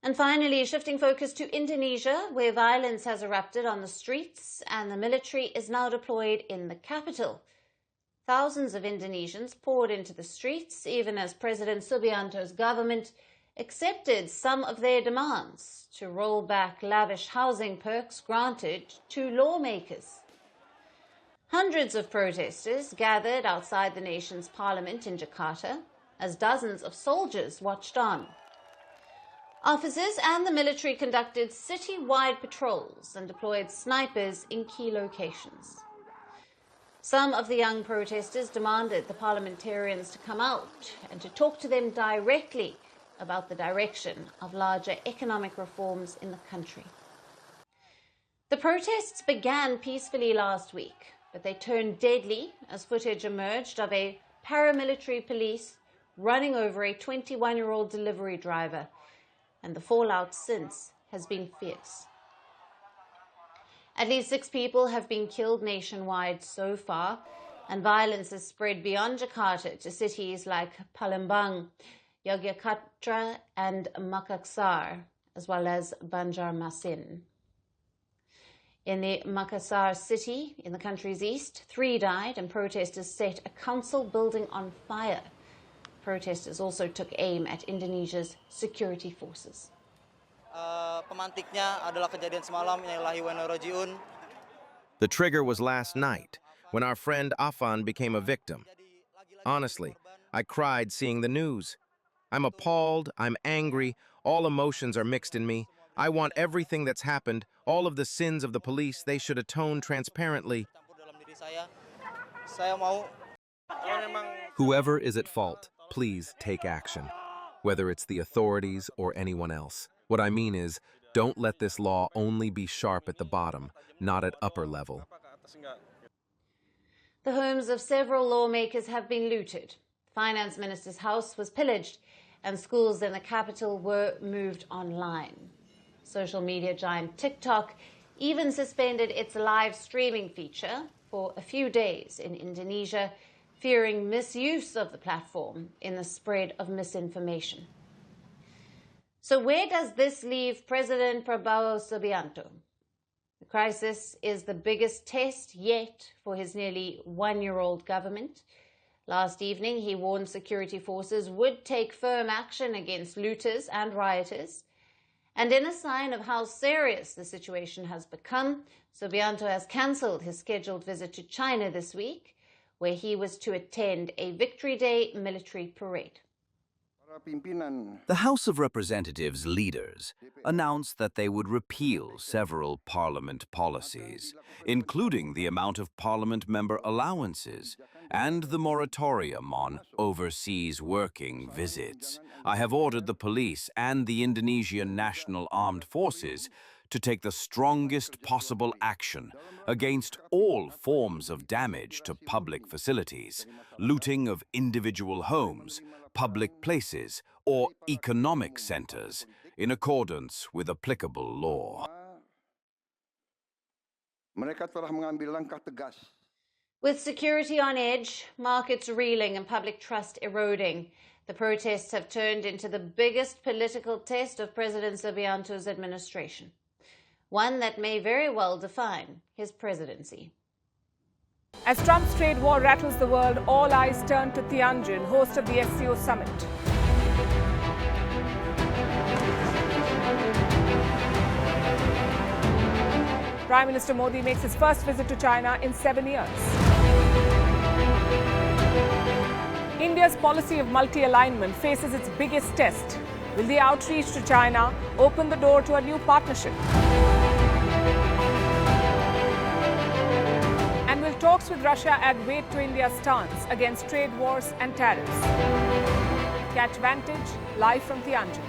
And finally, shifting focus to Indonesia, where violence has erupted on the streets and the military is now deployed in the capital. Thousands of Indonesians poured into the streets, even as President Subianto's government accepted some of their demands to roll back lavish housing perks granted to lawmakers. Hundreds of protesters gathered outside the nation's parliament in Jakarta as dozens of soldiers watched on. Officers and the military conducted city-wide patrols and deployed snipers in key locations. Some of the young protesters demanded the parliamentarians to come out and to talk to them directly about the direction of larger economic reforms in the country. The protests began peacefully last week, but they turned deadly as footage emerged of a paramilitary police running over a 21-year-old delivery driver, and the fallout since has been fierce. At least 6 people have been killed nationwide so far, and violence has spread beyond Jakarta to cities like Palembang, Yogyakarta and Makassar, as well as Banjarmasin. In the Makassar city, in the country's east, 3 died and protesters set a council building on fire. Protesters also took aim at Indonesia's security forces. The trigger was last night, when our friend Afan became a victim. Honestly, I cried seeing the news. I'm appalled, I'm angry, all emotions are mixed in me. I want everything that's happened, all of the sins of the police, they should atone transparently. Whoever is at fault, please take action, whether it's the authorities or anyone else. What I mean is, don't let this law only be sharp at the bottom, not at upper level. The homes of several lawmakers have been looted. The finance minister's house was pillaged, and schools in the capital were moved online. Social media giant TikTok even suspended its live streaming feature for a few days in Indonesia, fearing misuse of the platform in the spread of misinformation. So where does this leave President Prabowo Subianto? The crisis is the biggest test yet for his nearly 1-year-old government. Last evening, he warned security forces would take firm action against looters and rioters. And in a sign of how serious the situation has become, Subianto has cancelled his scheduled visit to China this week, where he was to attend a Victory Day military parade. The House of Representatives leaders announced that they would repeal several parliament policies, including the amount of parliament member allowances and the moratorium on overseas working visits. I have ordered the police and the Indonesian National Armed Forces to take the strongest possible action against all forms of damage to public facilities, looting of individual homes, public places, or economic centers, in accordance with applicable law. With security on edge, markets reeling and public trust eroding, the protests have turned into the biggest political test of President Subianto's administration, one that may very well define his presidency. As Trump's trade war rattles the world, all eyes turn to Tianjin, host of the SCO summit. Prime Minister Modi makes his first visit to China in 7 years. India's policy of multi-alignment faces its biggest test. Will the outreach to China open the door to a new partnership? And will talks with Russia add weight to India's stance against trade wars and tariffs? Catch Vantage live from Tianjin.